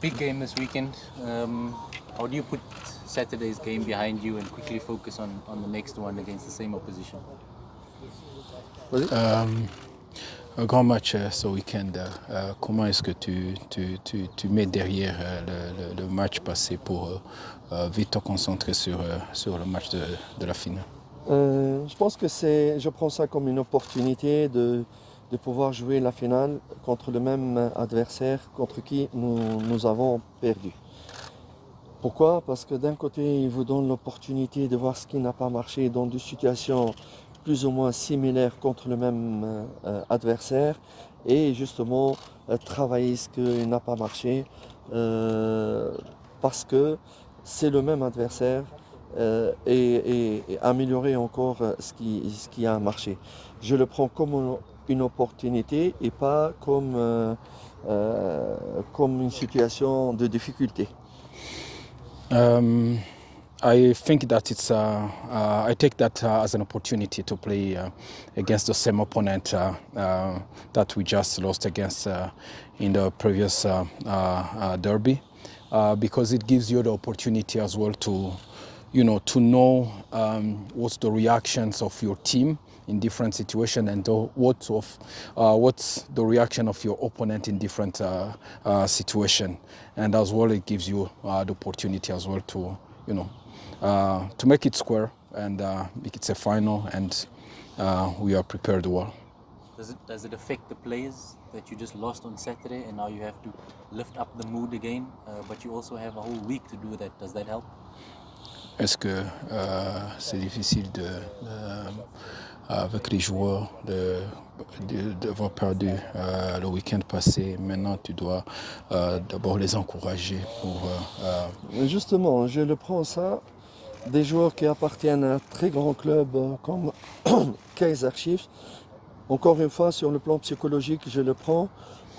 Big game this weekend. How do you put Saturday's game behind you and quickly focus on the next one against the same opposition? Un grand match ce week-end. Comment est-ce que tu mets derrière le match passé pour vite te concentrer sur le match de la finale? Je pense que je prends ça comme une opportunité de pouvoir jouer la finale contre le même adversaire contre qui nous avons perdu. Pourquoi? Parce que d'un côté, il vous donne l'opportunité de voir ce qui n'a pas marché dans des situations plus ou moins similaires contre le même adversaire et justement travailler ce qui n'a pas marché parce que c'est le même adversaire. Et améliorer encore ce qui a marché. Je le prends comme une opportunité et pas comme une situation de difficulté. I think that I take that as an opportunity to play against the same opponent that we just lost against in the previous derby, because it gives you the opportunity as well to know what's the reactions of your team in different situations and what's the reaction of your opponent in different situation, and as well it gives you the opportunity as well to make it square and make it a final, and we are prepared well. Does it affect the players that you just lost on Saturday and now you have to lift up the mood again, but you also have a whole week to do that? Does that help? Est-ce que c'est difficile avec les joueurs d'avoir perdu le week-end passé? Maintenant, tu dois d'abord les encourager pour... Justement, je le prends ça, des joueurs qui appartiennent à un très grand club comme Kaizer Chiefs. Encore une fois, sur le plan psychologique, je le prends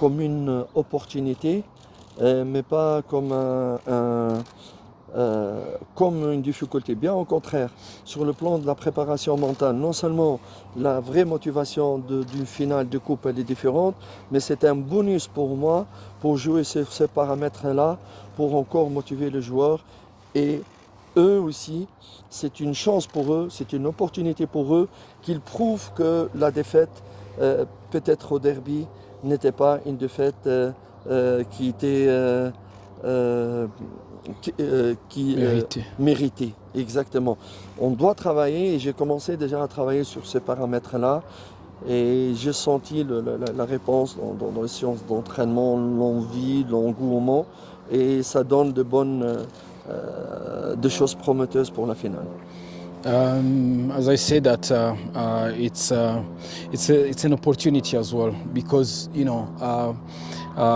comme une opportunité, mais pas comme comme une difficulté. Bien au contraire, sur le plan de la préparation mentale, non seulement la vraie motivation d'une finale de coupe elle est différente, mais c'est un bonus pour moi pour jouer sur ces paramètres-là, pour encore motiver les joueurs. Et eux aussi, c'est une chance pour eux, c'est une opportunité pour eux qu'ils prouvent que la défaite, peut-être au derby, n'était pas une défaite qui était... mérité. Exactement. On doit travailler et j'ai commencé déjà à travailler sur ces paramètres-là et j'ai senti la réponse dans les séances d'entraînement, l'envie, l'engouement et ça donne de choses prometteuses pour la finale. As I say that it's an opportunity as well, because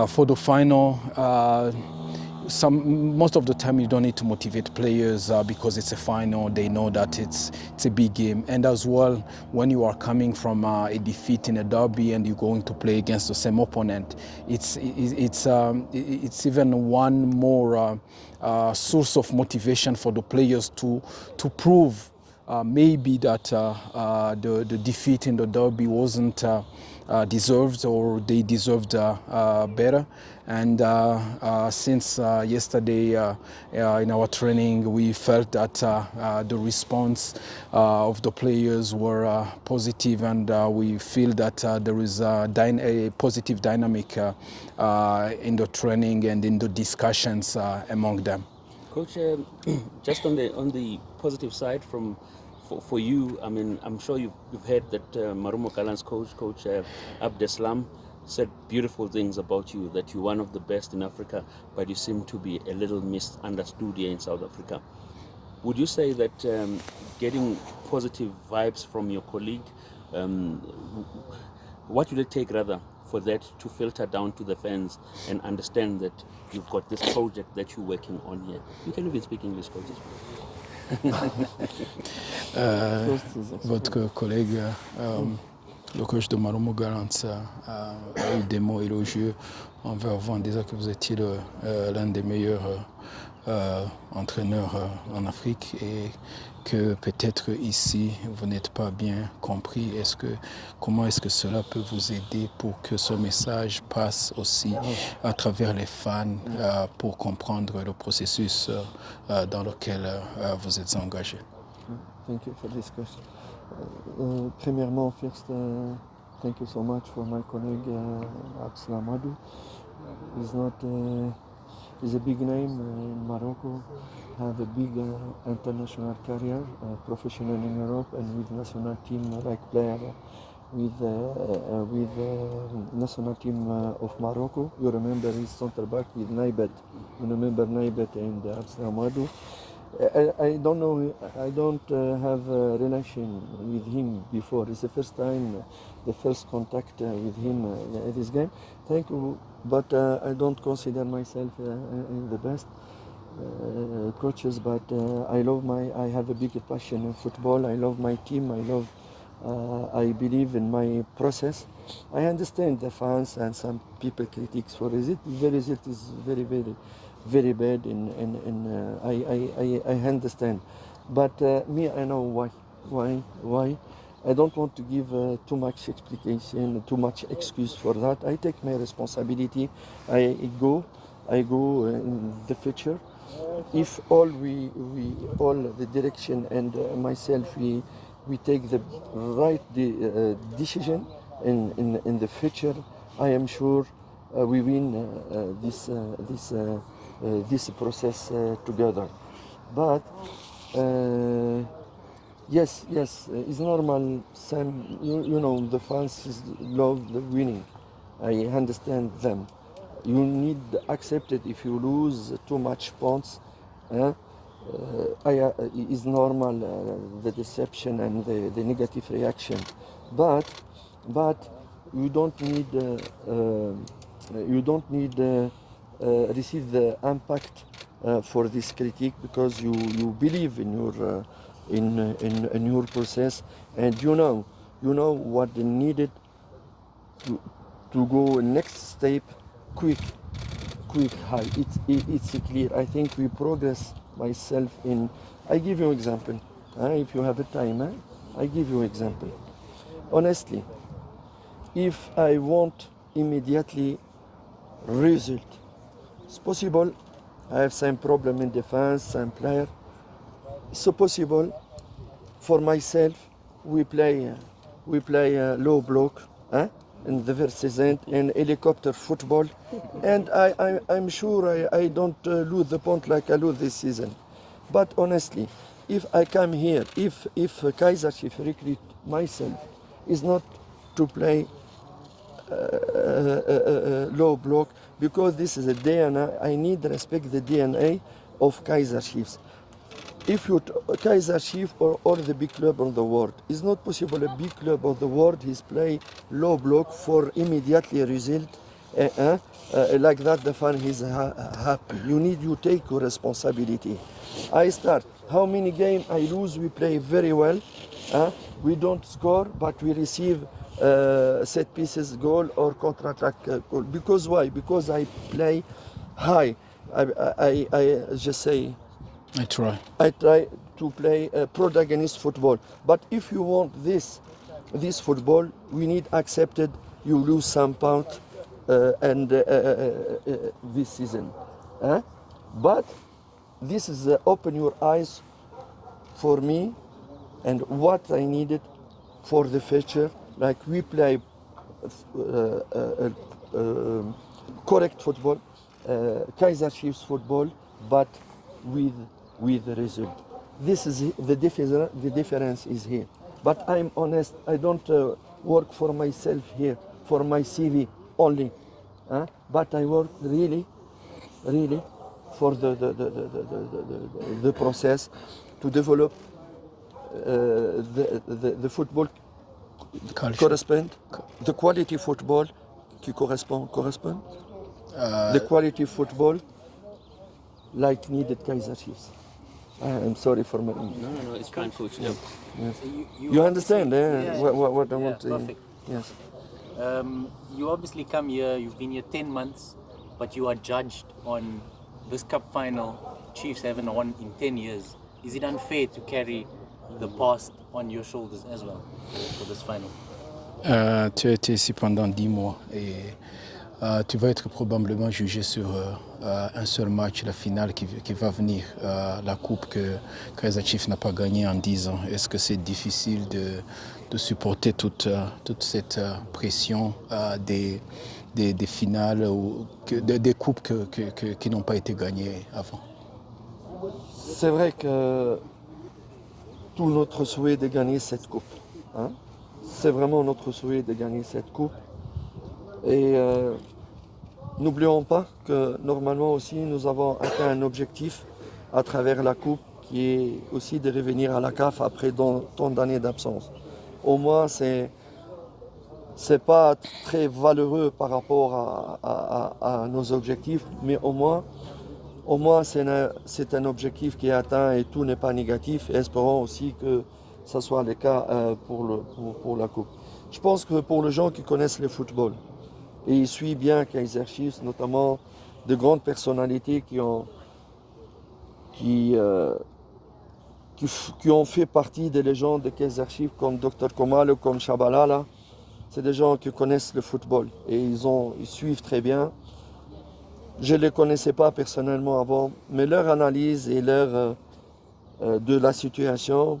for the final most of the time you don't need to motivate players because it's a final. They know that it's a big game, and as well when you are coming from a defeat in a derby and you're going to play against the same opponent, it's even one more source of motivation for the players to prove maybe that the defeat in the derby wasn't deserved, or they deserved better. And since yesterday in our training, we felt that the response of the players were positive, and we feel that there is a positive dynamic in the training and in the discussions among them. Coach, just on the positive side, for you, I mean, I'm sure you've heard that Marumo Kalan's coach Abdeslam said beautiful things about you, that you're one of the best in Africa, but you seem to be a little misunderstood here in South Africa. Would you say that getting positive vibes from your colleague, what would it take rather for that to filter down to the fans and understand that you've got this project that you're working on here? You can even speak English, coaches. Votre collègue Le coach de Marumo Gallants a eu des mots élogieux envers vous en disant que vous étiez l'un des meilleurs entraîneurs en Afrique et que peut-être ici vous n'êtes pas bien compris. Comment est-ce que cela peut vous aider pour que ce message passe aussi à travers les fans pour comprendre le processus dans lequel vous êtes engagé? Thank you for this question. Premièrement, first, thank you so much for my colleague Abdeslam Adou. He's a big name in Morocco, have a big international career, professional in Europe and with national team like player with national team of Morocco. You remember his center back with Naibet. You remember Naibet and Abdeslam Adou. I don't know, I don't have a relation with him before. It's the first time, the first contact with him at this game. Thank you, but I don't consider myself the best coaches, but I have a big passion in football. I love my team. I believe in my process. I understand the fans and some people critics for it. The result is very, very, very bad. I understand, but me, I know why. I don't want to give too much explication, too much excuse for that. I take my responsibility. I go in the future. If all all the direction and myself we take the right decision in the future, I am sure we win this process together. But yes, it's normal. Some you know the fans love the winning. I understand them. You need to accept it. If you lose too much points, is normal, the deception and the negative reaction, but you don't need receive the impact for this critique, because you believe in your in your process, and you know what needed to go next step quick high. It's clear. I think we progress myself in. I give you example. If you have a time, I give you example. Honestly, if I want immediately result, it's possible. I have some problem in defense, some player. It's possible for myself. We play low block. In the first season in helicopter football, and I'm sure I don't lose the point like I lose this season. But honestly, if I come here, if Kaizer Chiefs recruit myself, is not to play low block, because this is a DNA. I need to respect the DNA of Kaizer Chiefs. If you Kaizer Chiefs or the big club on the world, it's not possible a big club of the world is play low block for immediately result like that. The fan is happy. You take your responsibility. I start. How many games I lose? We play very well. We don't score, but we receive set pieces goal or counter attack goal. Because why? Because I play high. I just say. I try To play protagonist football. But if you want this football, we need accepted you lose some pound and this season. But this is open your eyes for me and what I needed for the future. Like we play correct football, Kaizer Chiefs football, but with the result. This is the difference is here. But I'm honest, I don't work for myself here, for my CV only. But I work really for the process to develop the football correspond, the quality football qui correspond, the quality football like needed Kaizer Chiefs. I'm sorry for my English. No, it's fine, coach. Yeah. Yes. You understand what I want to say? Perfect. Yes. You obviously come here, you've been here 10 months, but you are judged on this cup final. Chiefs haven't won in 10 years. Is it unfair to carry the past on your shoulders as well for this final? Tu as été ici pendant 10 mois et tu vas être probablement jugé sur un seul match, la finale qui va venir, la coupe que Kaizer Chiefs n'a pas gagnée en 10 ans. Est-ce que c'est difficile de supporter toute cette pression des finales ou des coupes qui n'ont pas été gagnées avant? C'est vrai que tout notre souhait de gagner cette coupe. Hein? C'est vraiment notre souhait de gagner cette coupe. Et n'oublions pas que normalement aussi nous avons atteint un objectif à travers la coupe qui est aussi de revenir à la CAF après tant d'années d'absence. Au moins c'est pas très valeureux par rapport à nos objectifs, mais au moins c'est un objectif qui est atteint et tout n'est pas négatif. Et espérons aussi que ça soit le cas pour la coupe. Je pense que pour les gens qui connaissent le football, et ils suivent bien Kaizer Chiefs, notamment de grandes personnalités qui ont fait partie des légendes de Kaizer Chiefs comme Dr Komalo, comme Shabalala. C'est des gens qui connaissent le football et ils suivent très bien. Je ne les connaissais pas personnellement avant, mais leur analyse et de la situation,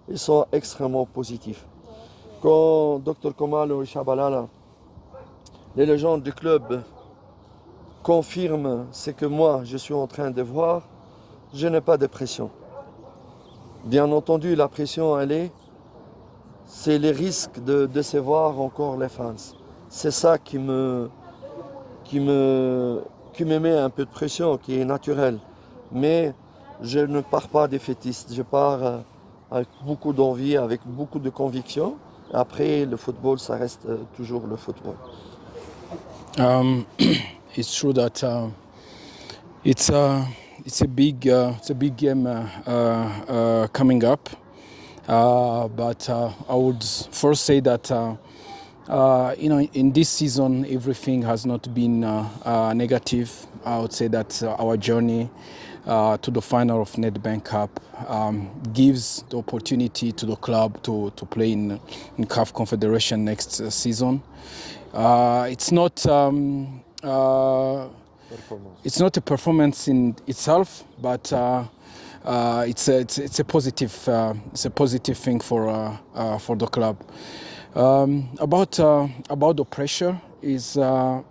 ils sont extrêmement positifs. Quand Dr Komalo et Shabalala, les légendes du club, confirment ce que moi je suis en train de voir, je n'ai pas de pression. Bien entendu, la pression, c'est les risques de décevoir encore les fans. C'est ça qui me met un peu de pression, qui est naturel. Mais je ne pars pas défaitiste, je pars avec beaucoup d'envie, avec beaucoup de conviction. Après, le football, ça reste toujours le football. It's true that it's a big game coming up, but I would first say that in this season everything has not been negative. I would say that our journey to the final of Nedbank Cup gives the opportunity to the club to play in CAF Confederation next season. It's not a performance in itself, but it's a positive thing for the club. About the pressure is there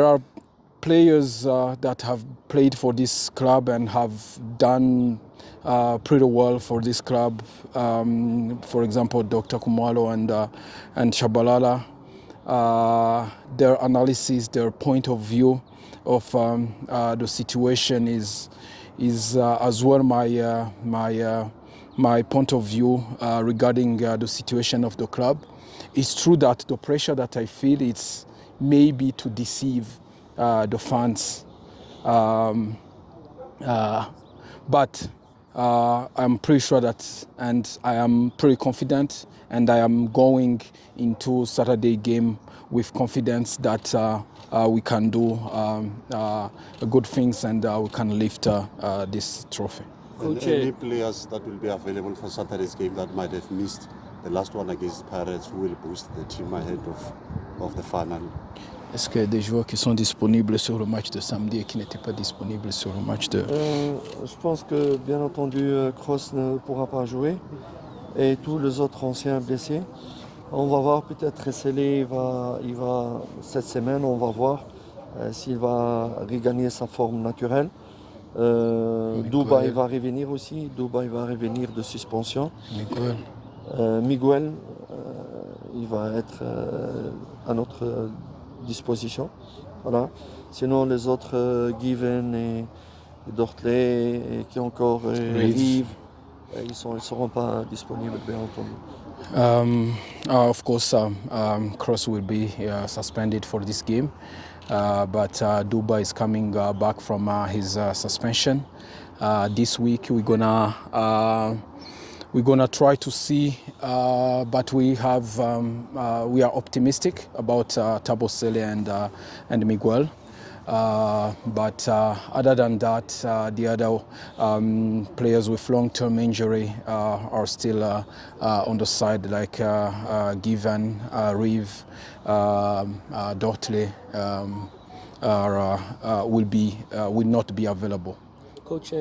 are players that have played for this club and have done pretty well for this club. For example, Dr. Kumalo and Shabalala. Their analysis, their point of view of the situation is as well my point of view regarding the situation of the club. It's true that the pressure that I feel it's maybe to deceive the fans, but I'm pretty sure that, and I am pretty confident, and I am going into Saturday game with confidence that we can do good things and we can lift this trophy. And any players that will be available for Saturday's game that might have missed the last one against Pirates, who will boost the team ahead of the final? Est-ce qu'il y a des joueurs qui sont disponibles sur le match de samedi et qui n'étaient pas disponibles sur le match de... Je pense que, bien entendu, Kroos ne pourra pas jouer et tous les autres anciens blessés. On va voir, peut-être Ressele, il va cette semaine, on va voir s'il va regagner sa forme naturelle. Duba, il va revenir aussi. Duba, il va revenir de suspension. Miguel, il va être à notre disposition. Voilà. Sinon, les autres, Given et Dortley, et qui encore Rive, ils ne seront pas disponibles, bien entendu. Of course, Kroos will be suspended for this game, but Duba is coming back from his suspension. This week we're gonna we're gonna try to see, but we are optimistic about Tabosele and Miguel. But other than that, the other players with long-term injury are still on the side, like Given, Reeve, Dotley will not be available. Coach,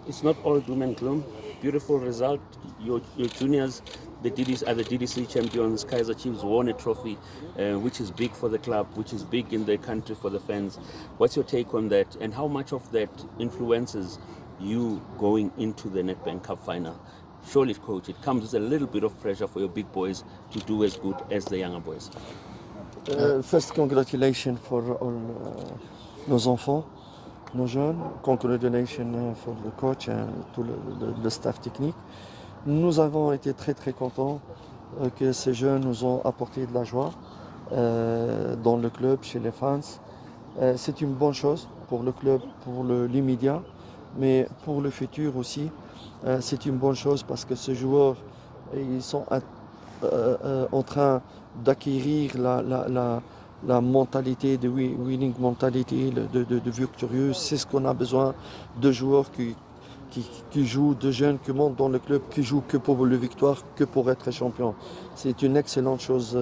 it's not all doom and gloom. Beautiful result. Your juniors, the DDC champions. Kaizer Chiefs won a trophy, which is big for the club, which is big in the country for the fans. What's your take on that, and how much of that influences you going into the Nedbank Cup final? Surely, coach, it comes with a little bit of pressure for your big boys to do as good as the younger boys. First, congratulations for all nos enfants, nos jeunes. Congratulations for the coach et tout le staff technique. Nous avons été très très contents que ces jeunes nous ont apporté de la joie dans le club, chez les fans. C'est une bonne chose pour le club, pour l'immédiat, mais pour le futur aussi. C'est une bonne chose parce que ces joueurs, ils sont en train d'acquérir la mentalité de winning mentality, de victorieux. C'est ce qu'on a besoin de joueurs qui jouent, de jeunes qui montent dans le club, qui jouent que pour la victoire, que pour être champion. C'est une excellente chose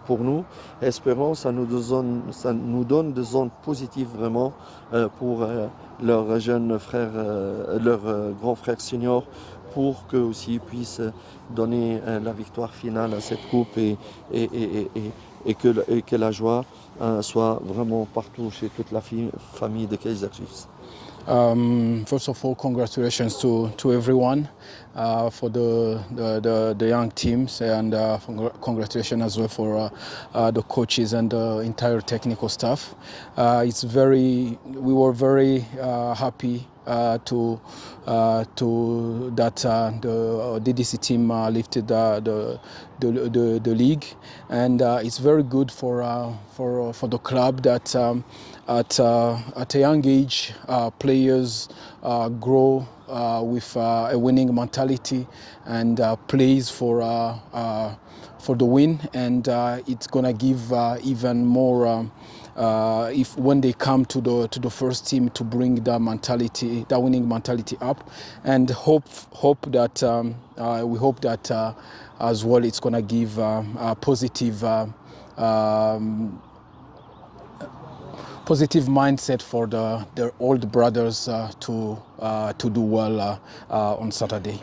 pour nous. Espérons, ça nous donne des ondes positives vraiment pour leurs jeunes frères, leurs grands frères seniors, pour qu'eux aussi puissent donner la victoire finale à cette coupe et que la joie soit vraiment partout chez toute la famille de Kaizer Chiefs. First of all, congratulations to everyone for the young teams, and congratulations as well for the coaches and the entire technical staff. We were very happy to that the DDC team lifted the league, and it's very good for the club that at a young age players grow with a winning mentality and plays for the win, and it's gonna give even more. If when they come to the first team, to bring that winning mentality up, and hope that we hope that as well it's gonna give a positive mindset for the old brothers to do well on Saturday.